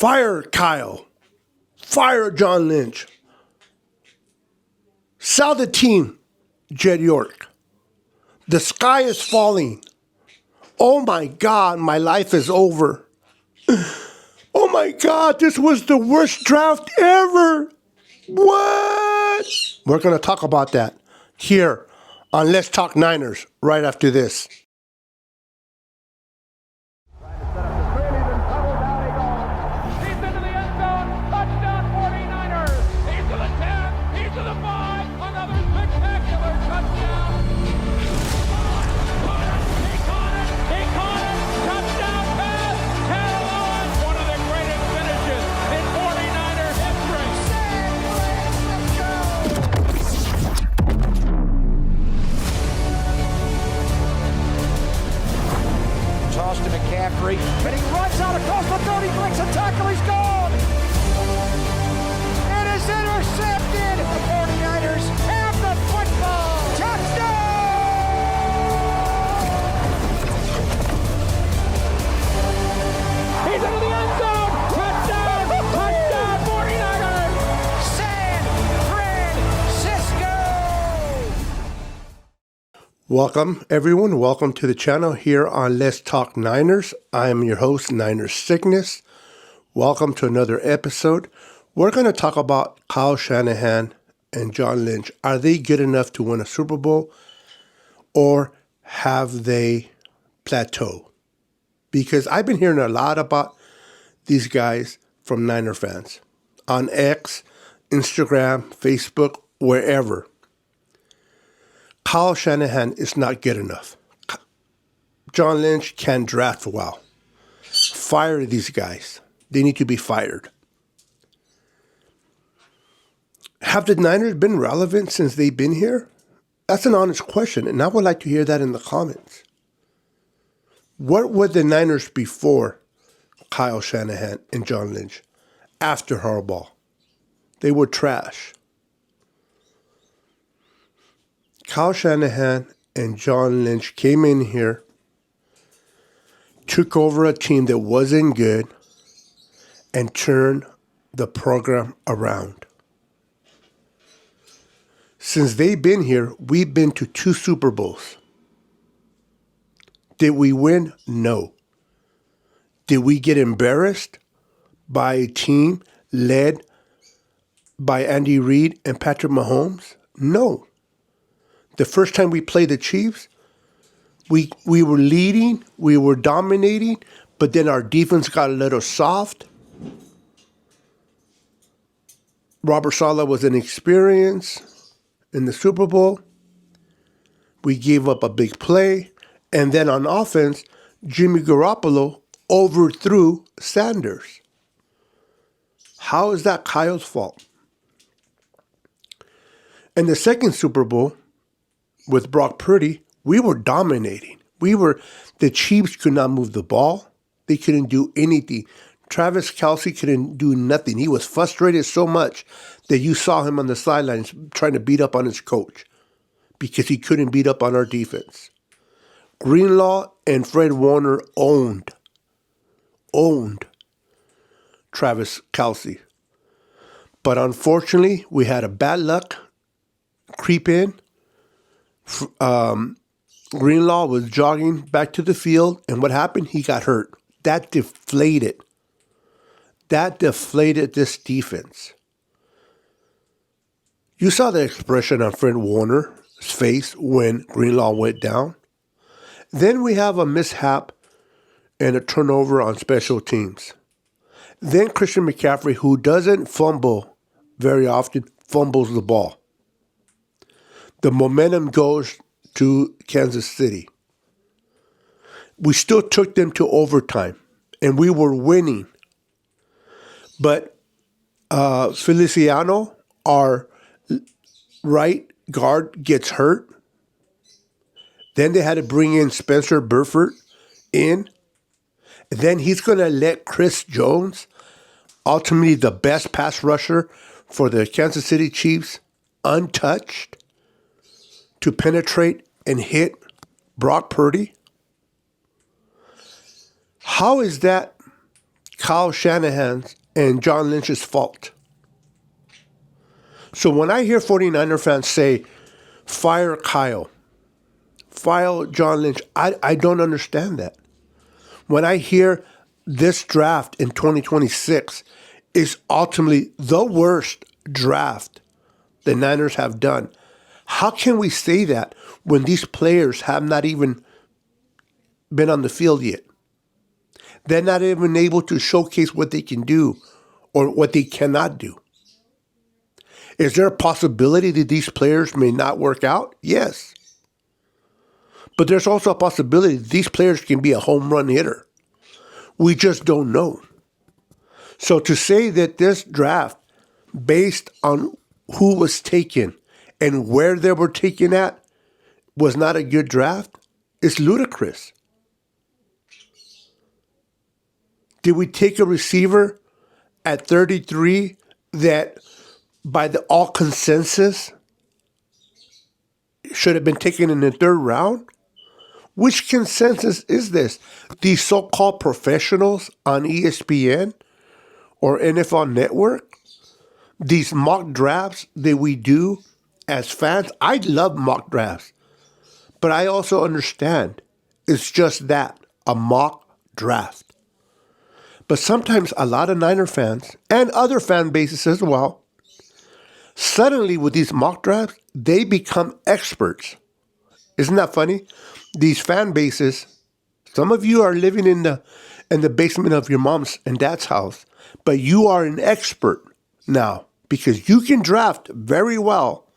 Fire Kyle. Fire John Lynch. Sell the team, Jed York. The sky is falling. Oh my God, my life is over. Oh my God, this was the worst draft ever. What? We're going to talk about that here on Let's Talk Niners right after this. Toss to McCaffrey, and he runs out across the 30, breaks a tackle, he's gone! It is intercepted! The 49ers have the football! Touchdown! He's into the end zone! Touchdown! Touchdown, 49ers! San Francisco! Welcome, everyone. Welcome to the channel here on Let's Talk Niners. I am your host, Niners Sickness. Welcome to another episode. We're going to talk about Kyle Shanahan and John Lynch. Are they good enough to win a Super Bowl, or have they plateaued? Because I've been hearing a lot about these guys from Niner fans on X, Instagram, Facebook, wherever. Kyle Shanahan is not good enough. John Lynch can draft well. Fire these guys. They need to be fired. Have the Niners been relevant since they've been here? That's an honest question, and I would like to hear that in the comments. What were the Niners before Kyle Shanahan and John Lynch? After Harbaugh? They were trash. Kyle Shanahan and John Lynch came in here, took over a team that wasn't good, and turned the program around. Since they've been here, we've been to 2 Super Bowls. Did we win? No. Did we get embarrassed by a team led by Andy Reid and Patrick Mahomes? No. The first time we played the Chiefs, we were leading, we were dominating, but then our defense got a little soft. Robert Saleh was inexperienced in the Super Bowl. We gave up a big play. And then on offense, Jimmy Garoppolo overthrew Sanders. How is that Kyle's fault? In the second Super Bowl, with Brock Purdy, we were dominating. The Chiefs could not move the ball. They couldn't do anything. Travis Kelce couldn't do nothing. He was frustrated so much that you saw him on the sidelines trying to beat up on his coach because he couldn't beat up on our defense. Greenlaw and Fred Warner owned Travis Kelce. But unfortunately, we had a bad luck creep in. Greenlaw was jogging back to the field, and what happened? He got hurt. That deflated this defense. You saw the expression on Fred Warner's face when Greenlaw went down. Then we have a mishap and a turnover on special teams. Then Christian McCaffrey, who doesn't fumble very often, fumbles the ball. The momentum goes to Kansas City. We still took them to overtime, and we were winning. But Feliciano, our right guard, gets hurt. Then they had to bring in Spencer Burford in. And then he's going to let Chris Jones, ultimately the best pass rusher for the Kansas City Chiefs, untouched, to penetrate and hit Brock Purdy? How is that Kyle Shanahan's and John Lynch's fault. So when I hear 49er fans say, fire Kyle, fire John Lynch, I don't understand that. When I hear this draft in 2026 is ultimately the worst draft the Niners have done, how can we say that when these players have not even been on the field yet? They're not even able to showcase what they can do or what they cannot do. Is there a possibility that these players may not work out? Yes. But there's also a possibility that these players can be a home run hitter. We just don't know. So to say that this draft, based on who was taken and where they were taken at, was not a good draft is ludicrous. Did we take a receiver at 33 that by the all consensus should have been taken in the third round? Which consensus is this? These so-called professionals on ESPN or NFL Network? These mock drafts that we do as fans? I love mock drafts, but I also understand it's just that, a mock draft. But sometimes a lot of Niner fans and other fan bases as well, suddenly with these mock drafts, they become experts. Isn't that funny? These fan bases, some of you are living in the basement of your mom's and dad's house, but you are an expert now because you can draft very well.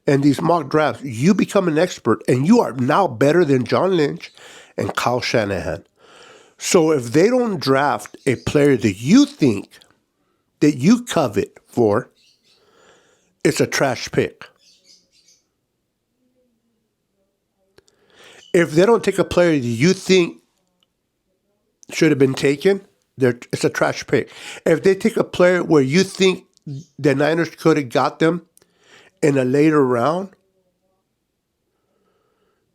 And these mock drafts, you become an expert, and you are now better than John Lynch and Kyle Shanahan. So if they don't draft a player that you think, that you covet for, it's a trash pick. If they don't take a player that you think should have been taken, it's a trash pick. If they take a player where you think the Niners could have got them in a later round,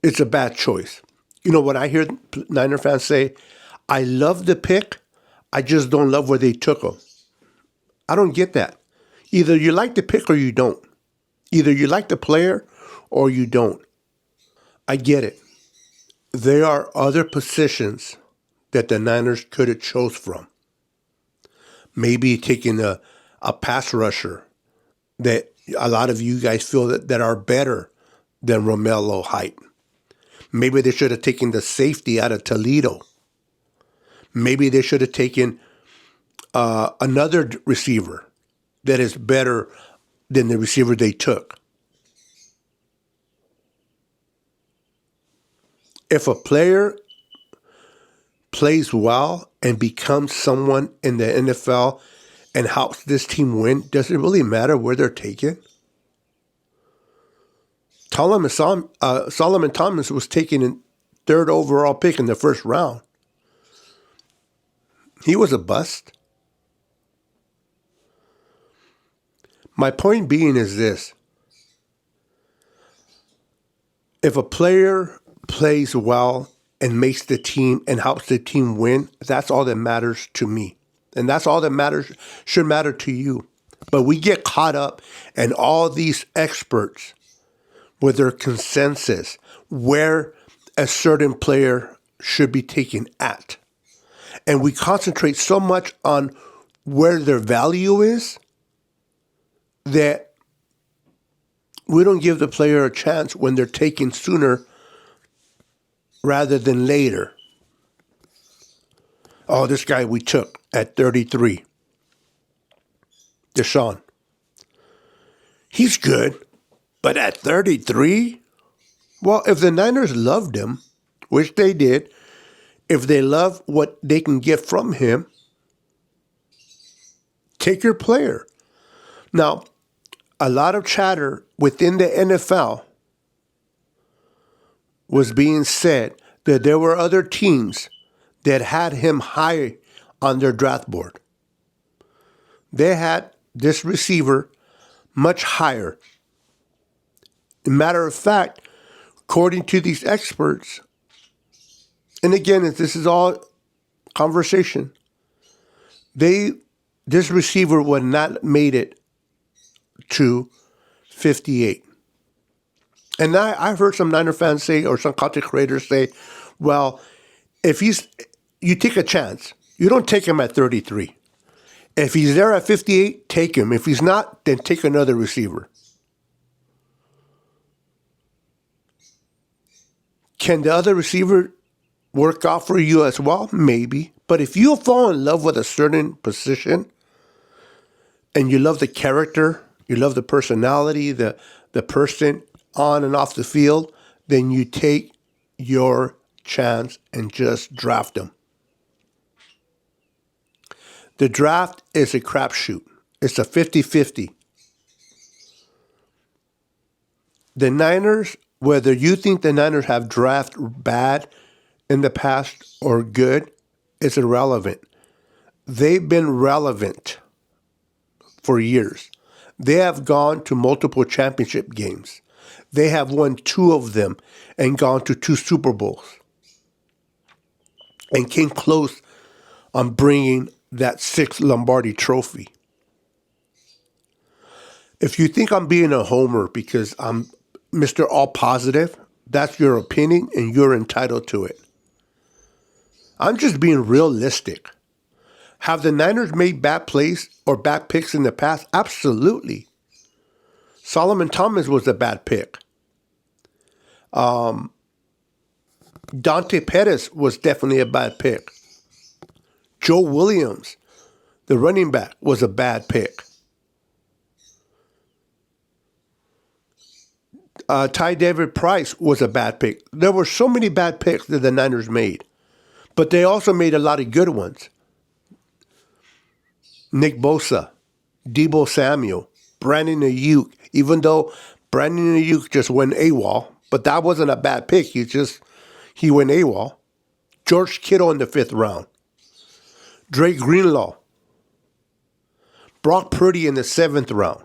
it's a bad choice. You know what I hear Niner fans say? I love the pick, I just don't love where they took them. I don't get that. Either you like the pick or you don't. Either you like the player or you don't. I get it. There are other positions that the Niners could have chose from. Maybe taking a pass rusher that a lot of you guys feel that are better than Romello Height. Maybe they should have taken the safety out of Toledo. Maybe they should have taken another receiver that is better than the receiver they took. If a player plays well and becomes someone in the NFL and helps this team win, does it really matter where they're taken? Solomon Thomas was taken in third overall pick in the first round. He was a bust. My point being is this. If a player plays well and makes the team and helps the team win, that's all that matters to me. And that's all that should matter to you. But we get caught up in all these experts with their consensus where a certain player should be taken at. And we concentrate so much on where their value is that we don't give the player a chance when they're taken sooner rather than later. Oh, this guy we took at 33, Deshaun. He's good, but at 33? Well, if the Niners loved him, which they did, if they love what they can get from him, take your player. Now, a lot of chatter within the NFL was being said that there were other teams that had him high on their draft board. They had this receiver much higher. Matter of fact, according to these experts, and again, this is all conversation, this receiver would not made it to 58. And I've heard some Niner fans say, or some content creators say, well, if you take a chance. You don't take him at 33. If he's there at 58, take him. If he's not, then take another receiver. Can the other receiver work out for you as well? Maybe. But if you fall in love with a certain position and you love the character, you love the personality, the person on and off the field, then you take your chance and just draft them. The draft is a crapshoot. It's a 50-50. The Niners, whether you think the Niners have drafted bad in the past or good, it's irrelevant. They've been relevant for years. They have gone to multiple championship games. They have won 2 of them and gone to 2 Super Bowls and came close on bringing that 6th Lombardi trophy. If you think I'm being a homer because I'm Mr. All Positive, that's your opinion and you're entitled to it. I'm just being realistic. Have the Niners made bad plays or bad picks in the past? Absolutely. Solomon Thomas was a bad pick. Dante Pettis was definitely a bad pick. Joe Williams, the running back, was a bad pick. Ty David Price was a bad pick. There were so many bad picks that the Niners made. But they also made a lot of good ones. Nick Bosa, Deebo Samuel, Brandon Ayuk, even though Brandon Ayuk just went AWOL, but that wasn't a bad pick. He went AWOL. George Kittle in the 5th round. Drake Greenlaw. Brock Purdy in the 7th round.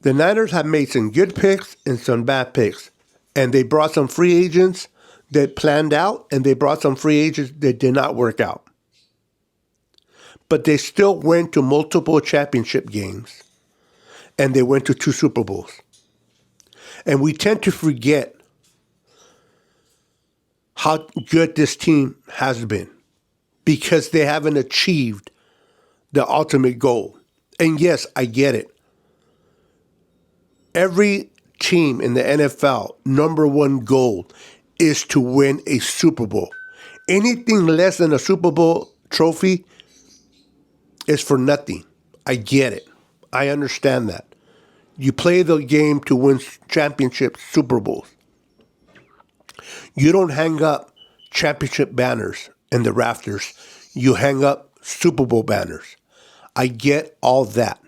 The Niners have made some good picks and some bad picks. And they brought some free agents that planned out, and they brought some free agents that did not work out. But they still went to multiple championship games. And they went to 2 Super Bowls. And we tend to forget how good this team has been because they haven't achieved the ultimate goal. And yes, I get it. Every team in the NFL, number one goal is to win a Super Bowl. Anything less than a Super Bowl trophy is for nothing. I get it. I understand that. You play the game to win championship Super Bowls. You don't hang up championship banners in the rafters. You hang up Super Bowl banners. I get all that.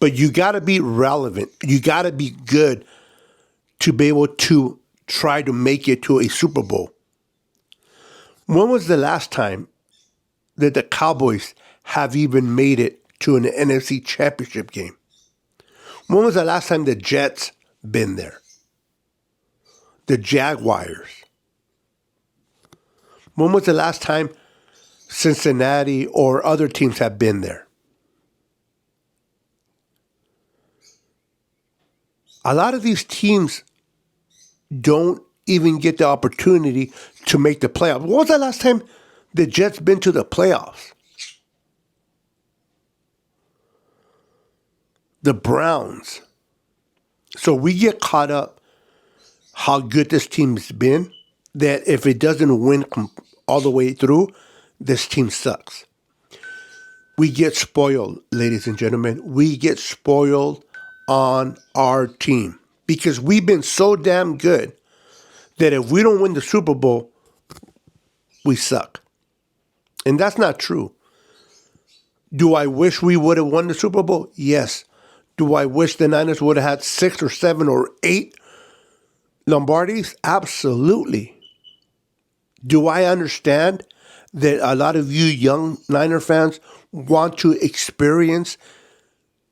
But you got to be relevant. You got to be good to be able to try to make it to a Super Bowl. When was the last time that the Cowboys have even made it to an NFC championship game? When was the last time the Jets been there? The Jaguars. When was the last time Cincinnati or other teams have been there? A lot of these teams don't even get the opportunity to make the playoffs. When was the last time the Jets been to the playoffs? The Browns. So we get caught up how good this team's been, that if it doesn't win all the way through, this team sucks. We get spoiled, ladies and gentlemen. We get spoiled on our team because we've been so damn good that if we don't win the Super Bowl, we suck. And that's not true. Do I wish we would have won the Super Bowl? Yes. Do I wish the Niners would have had 6 or 7 or 8 Lombardis? Absolutely. Do I understand that a lot of you young Niner fans want to experience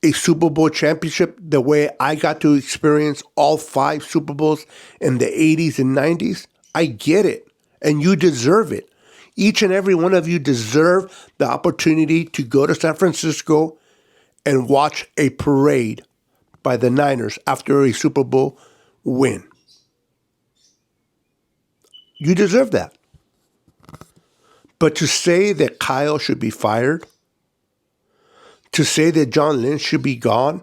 a Super Bowl championship the way I got to experience all 5 Super Bowls in the 80s and 90s? I get it. And you deserve it. Each and every one of you deserve the opportunity to go to San Francisco and watch a parade by the Niners after a Super Bowl win. You deserve that. But to say that Kyle should be fired, to say that John Lynch should be gone,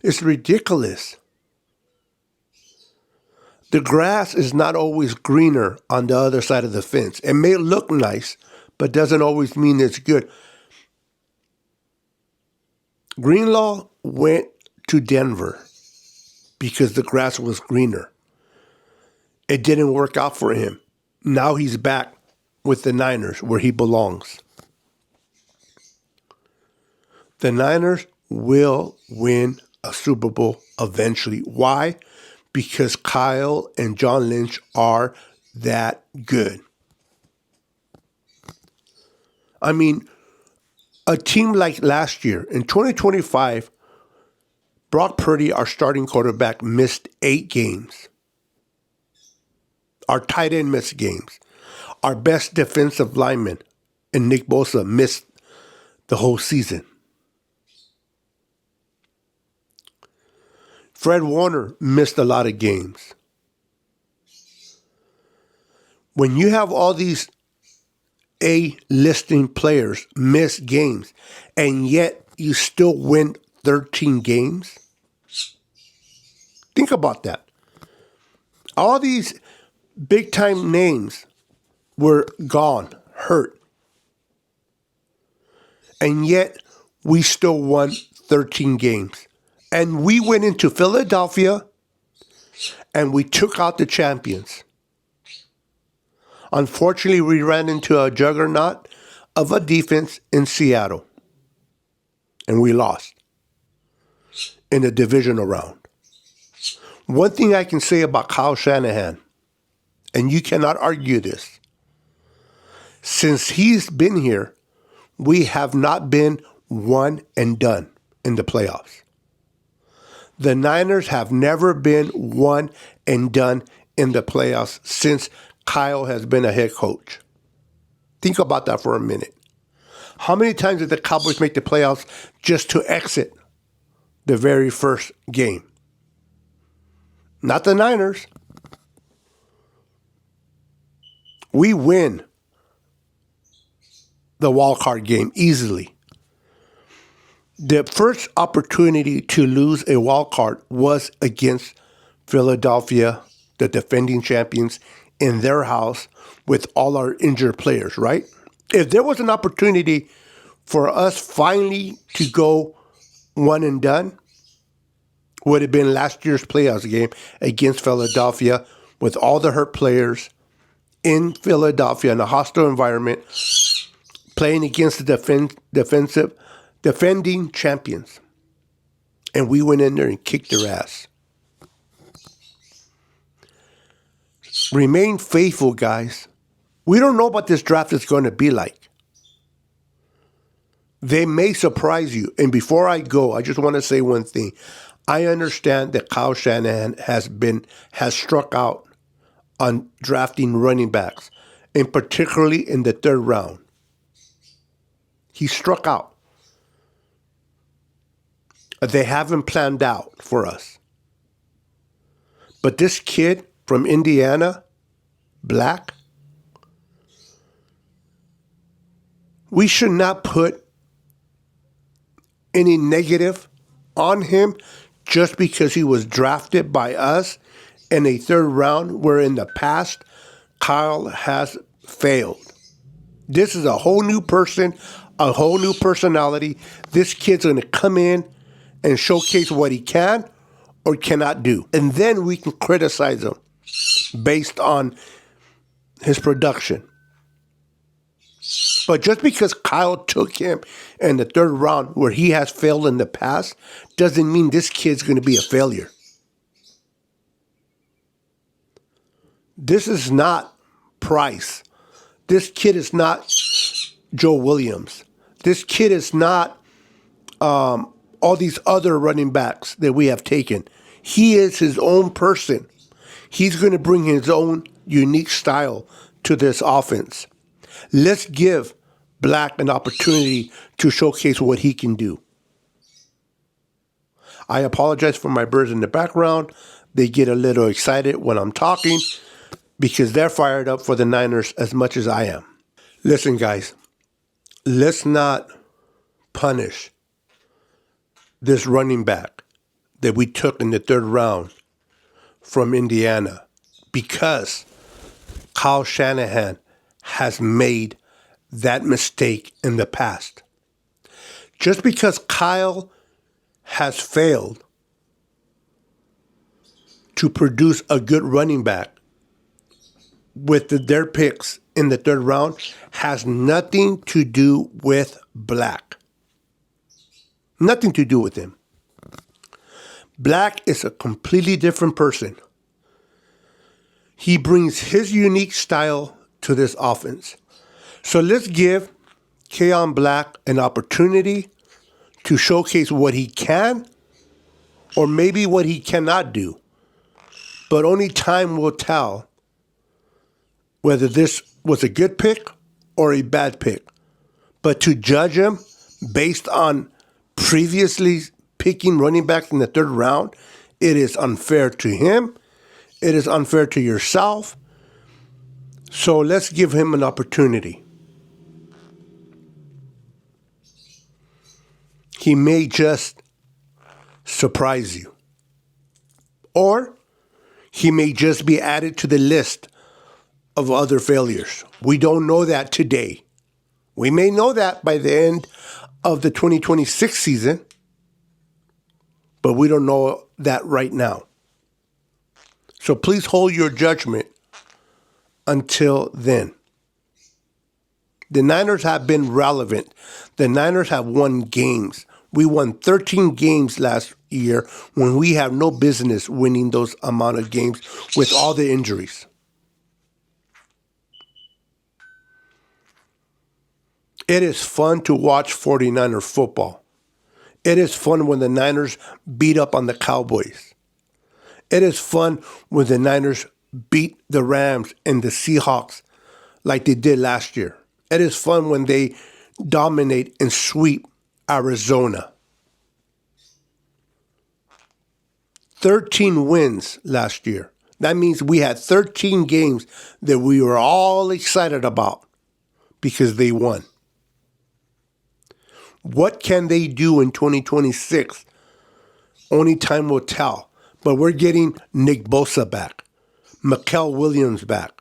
is ridiculous. The grass is not always greener on the other side of the fence. It may look nice, but doesn't always mean it's good. Greenlaw went to Denver because the grass was greener. It didn't work out for him. Now he's back with the Niners where he belongs. The Niners will win a Super Bowl eventually. Why? Because Kyle and John Lynch are that good. I mean, a team like last year, in 2025, Brock Purdy, our starting quarterback, missed 8 games. Our tight end missed games. Our best defensive lineman, and Nick Bosa, missed the whole season. Fred Warner missed a lot of games. When you have all these A-listing players miss games, and yet you still win 13 games, think about that. All these big-time names were gone, hurt, and yet we still won 13 games. And we went into Philadelphia and we took out the champions. Unfortunately, we ran into a juggernaut of a defense in Seattle. And we lost in the divisional round. One thing I can say about Kyle Shanahan, and you cannot argue this, since he's been here, we have not been one and done in the playoffs. The Niners have never been one and done in the playoffs since Kyle has been a head coach. Think about that for a minute. How many times did the Cowboys make the playoffs just to exit the very first game? Not the Niners. We win the wild card game easily. The first opportunity to lose a wild card was against Philadelphia, the defending champions, in their house with all our injured players, right? If there was an opportunity for us finally to go one and done, would have been last year's playoffs game against Philadelphia with all the hurt players in Philadelphia in a hostile environment, playing against the defending champions. And we went in there and kicked their ass. Remain faithful, guys. We don't know what this draft is going to be like. They may surprise you. And before I go, I just want to say one thing. I understand that Kyle Shanahan has struck out on drafting running backs, and particularly in the 3rd round. He struck out. They haven't planned out for us. But this kid from Indiana, black, we should not put any negative on him just because he was drafted by us in a 3rd round where in the past Kyle has failed. This is a whole new person, a whole new personality. This kid's going to come in and showcase what he can or cannot do. And then we can criticize him based on his production. But just because Kyle took him in the 3rd round where he has failed in the past doesn't mean this kid's going to be a failure. This is not Price. This kid is not Joe Williams. This kid is not all these other running backs that we have taken. He is his own person. He's going to bring his own unique style to this offense. Let's give Black an opportunity to showcase what he can do. I apologize for my birds in the background. They get a little excited when I'm talking because they're fired up for the Niners as much as I am. Listen, guys, let's not punish this running back that we took in the third round from Indiana because Kyle Shanahan has made that mistake in the past. Just because Kyle has failed to produce a good running back with their picks in the third round has nothing to do with Black. Nothing to do with him. Black is a completely different person. He brings his unique style to this offense. So let's give Keon Black an opportunity to showcase what he can or maybe what he cannot do. But only time will tell whether this was a good pick or a bad pick. But to judge him based on previously picking running backs in the third round, it is unfair to him. It is unfair to yourself. So let's give him an opportunity. He may just surprise you. Or he may just be added to the list of other failures. We don't know that today. We may know that by the end of the 2026 season, but we don't know that right now. So please hold your judgment until then. The Niners have been relevant. The Niners have won games. We won 13 games last year when we have no business winning those amount of games with all the injuries. It is fun to watch 49er football. It is fun when the Niners beat up on the Cowboys. It is fun when the Niners beat the Rams and the Seahawks like they did last year. It is fun when they dominate and sweep Arizona. 13 wins last year. That means we had 13 games that we were all excited about because they won. What can they do in 2026? Only time will tell. But we're getting Nick Bosa back. Mikael Williams back.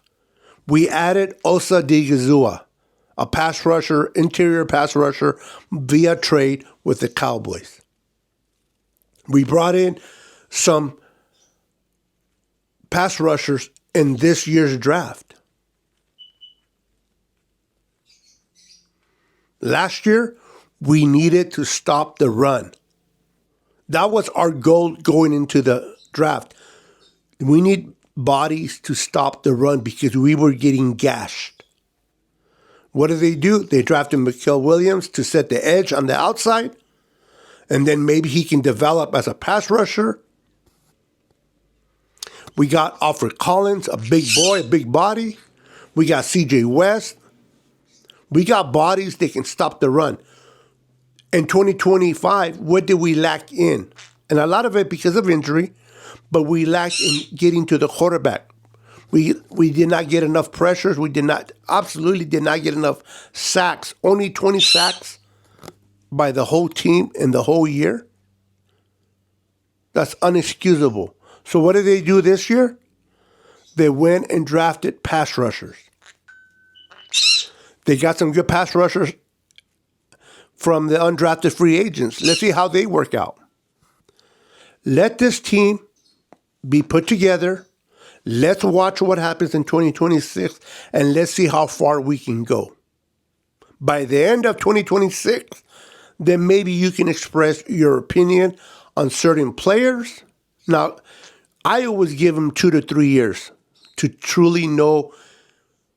We added Osa Odighizuwa, a pass rusher, interior pass rusher, via trade with the Cowboys. We brought in some pass rushers in this year's draft. Last year, we needed to stop the run. That was our goal going into the draft. We need bodies to stop the run because we were getting gashed. What do? They drafted Mikael Williams to set the edge on the outside, and then maybe he can develop as a pass rusher. We got Alfred Collins, a big boy, a big body. We got CJ West. We got bodies that can stop the run. In 2025, what did we lack in? And a lot of it because of injury, but we lacked in getting to the quarterback. We did not get enough pressures. We absolutely did not get enough sacks. Only 20 sacks by the whole team in the whole year. That's unexcusable. So what did they do this year? They went and drafted pass rushers. They got some good pass rushers from the undrafted free agents. Let's see how they work out. Let this team be put together. Let's watch what happens in 2026, and let's see how far we can go. By the end of 2026, then maybe you can express your opinion on certain players. Now, I always give them 2 to 3 years to truly know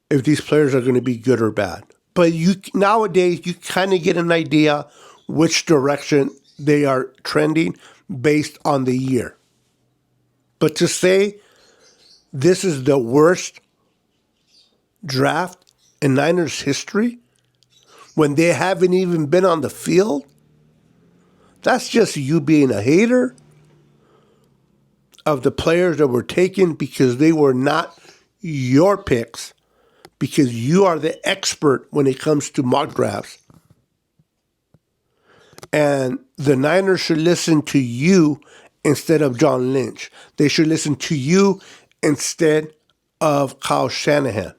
if these players are going to be good or bad. But nowadays, you kind of get an idea which direction they are trending based on the year. But to say this is the worst draft in Niners history when they haven't even been on the field? That's just you being a hater of the players that were taken because they were not your picks, because you are the expert when it comes to mock drafts. And the Niners should listen to you instead of John Lynch. They should listen to you instead of Kyle Shanahan.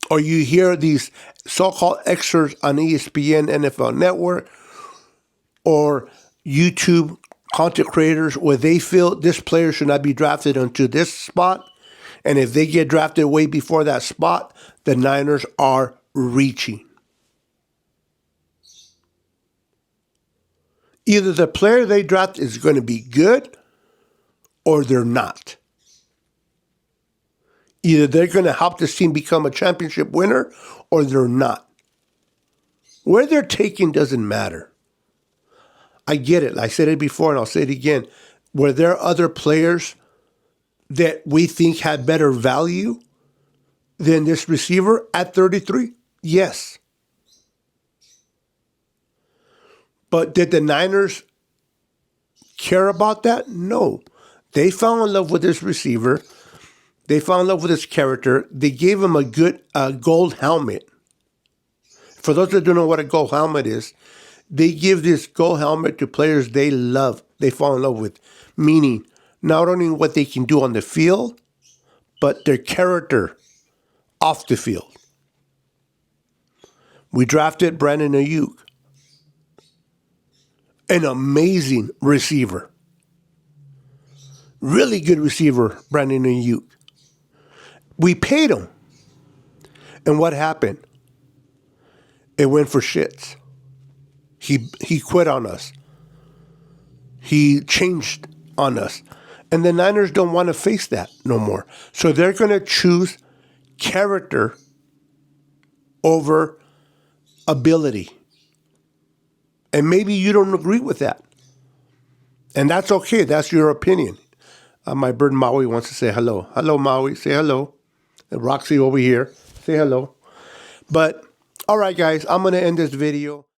Or you hear these so-called experts on ESPN, NFL Network, or YouTube content creators where they feel this player should not be drafted into this spot. And if they get drafted way before that spot, the Niners are reaching. Either the player they draft is going to be good or they're not. Either they're going to help this team become a championship winner or they're not. Where they're taking doesn't matter. I get it. I said it before and I'll say it again. Were there other players that we think had better value than this receiver at 33? Yes. But did the Niners care about that? No. They fell in love with this receiver. They fell in love with his character. They gave him a good gold helmet. For those that don't know what a gold helmet is, they give this gold helmet to players they love, they fall in love with, meaning not only what they can do on the field, but their character off the field. We drafted Brandon Ayuk, an amazing receiver. Really good receiver, Brandon Ayuk. We paid him. And what happened? It went for shits. He quit on us. He changed on us. And the Niners don't want to face that no more. So they're going to choose character over ability. And maybe you don't agree with that. And that's okay. That's your opinion. My bird Maui wants to say hello. Hello, Maui. Say hello. And Roxy over here. Say hello. But, all right, guys, I'm going to end this video.